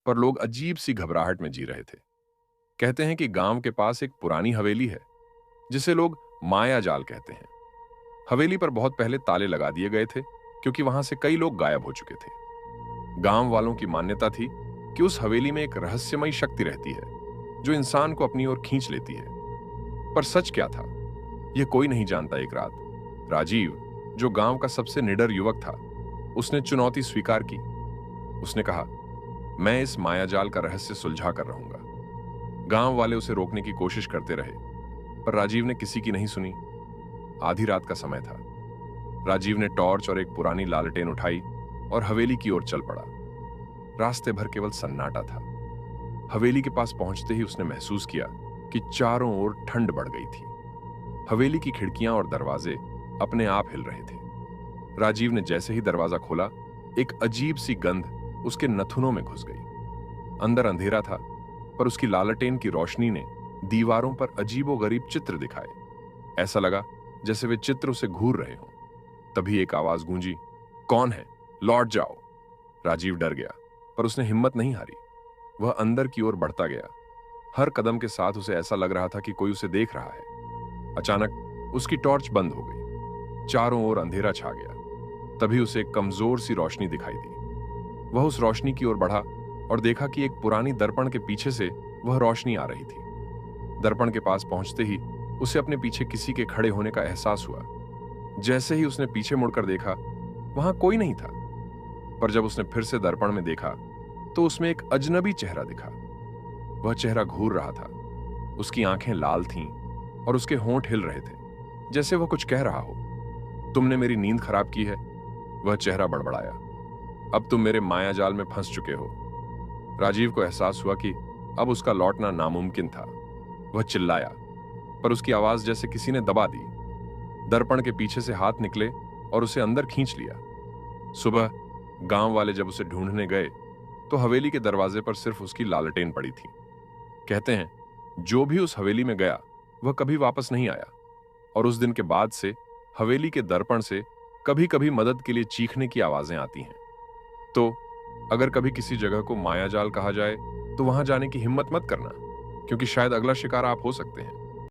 पर लोग अजीब सी घबराहट में जी रहे थे। कहते हैं कि गांव के पास एक पुरानी हवेली है जिसे लोग माया जाल कहते हैं। हवेली पर बहुत पहले ताले लगा दिए गए थे क्योंकि वहां से कई लोग गायब हो चुके थे। गांव वालों की मान्यता थी कि उस हवेली में एक रहस्यमयी शक्ति रहती है जो इंसान को अपनी ओर खींच लेती है। पर सच क्या था, यह कोई नहीं जानता। एक रात राजीव, जो गांव का सबसे निडर युवक था, उसने चुनौती स्वीकार की। उसने कहा, मैं इस मायाजाल का रहस्य सुलझा कर रहूंगा। गांव वाले उसे रोकने की कोशिश करते रहे, पर राजीव ने किसी की नहीं सुनी। आधी रात का समय था। राजीव ने टॉर्च और एक पुरानी लालटेन उठाई और हवेली की ओर चल पड़ा। रास्ते भर केवल सन्नाटा था। हवेली के पास पहुंचते ही उसने महसूस किया कि चारों ओर ठंड बढ़ गई थी। हवेली की खिड़कियां और दरवाजे अपने आप हिल रहे थे। राजीव ने जैसे ही दरवाजा खोला, एक अजीब सी गंध उसके नथुनों में घुस गई। अंदर अंधेरा था, पर उसकी लालटेन की रोशनी ने दीवारों पर अजीबोगरीब चित्र दिखाए। ऐसा लगा जैसे वे चित्र उसे घूर रहे हों। तभी एक आवाज गूंजी, कौन है? लौट जाओ। राजीव डर गया, पर उसने हिम्मत नहीं हारी। वह अंदर की ओर बढ़ता गया। हर कदम के साथ उसे ऐसा लग रहा था कि कोई उसे देख रहा है। अचानक उसकी टॉर्च बंद हो गई। चारों ओर अंधेरा छा गया। तभी उसे एक कमजोर सी रोशनी दिखाई दी। वह उस रोशनी की ओर बढ़ा और देखा कि एक पुरानी दर्पण के पीछे से वह रोशनी आ रही थी। दर्पण के पास पहुंचते ही उसे अपने पीछे किसी के खड़े होने का एहसास हुआ। जैसे ही उसने पीछे मुड़कर देखा, वहां कोई नहीं था। पर जब उसने फिर से दर्पण में देखा, तो उसमें एक अजनबी चेहरा दिखा। वह चेहरा घूर रहा था। उसकी आंखें लाल थीं और उसके होंठ हिल रहे थे, जैसे वह कुछ कह रहा हो। तुमने मेरी नींद खराब की है, वह चेहरा बड़बड़ाया। अब तुम मेरे मायाजाल में फंस चुके हो। राजीव को एहसास हुआ कि अब उसका लौटना नामुमकिन था। वह चिल्लाया, पर उसकी आवाज जैसे किसी ने दबा दी। दर्पण के पीछे से हाथ निकले और उसे अंदर खींच लिया। सुबह गांव वाले जब उसे ढूंढने गए, तो हवेली के दरवाजे पर सिर्फ उसकी लालटेन पड़ी थी। कहते हैं, जो भी उस हवेली में गया वह कभी वापस नहीं आया। और उस दिन के बाद से हवेली के दर्पण से कभी कभी मदद के लिए चीखने की आवाजें आती हैं। तो अगर कभी किसी जगह को मायाजाल कहा जाए, तो वहां जाने की हिम्मत मत करना, क्योंकि शायद अगला शिकार आप हो सकते हैं।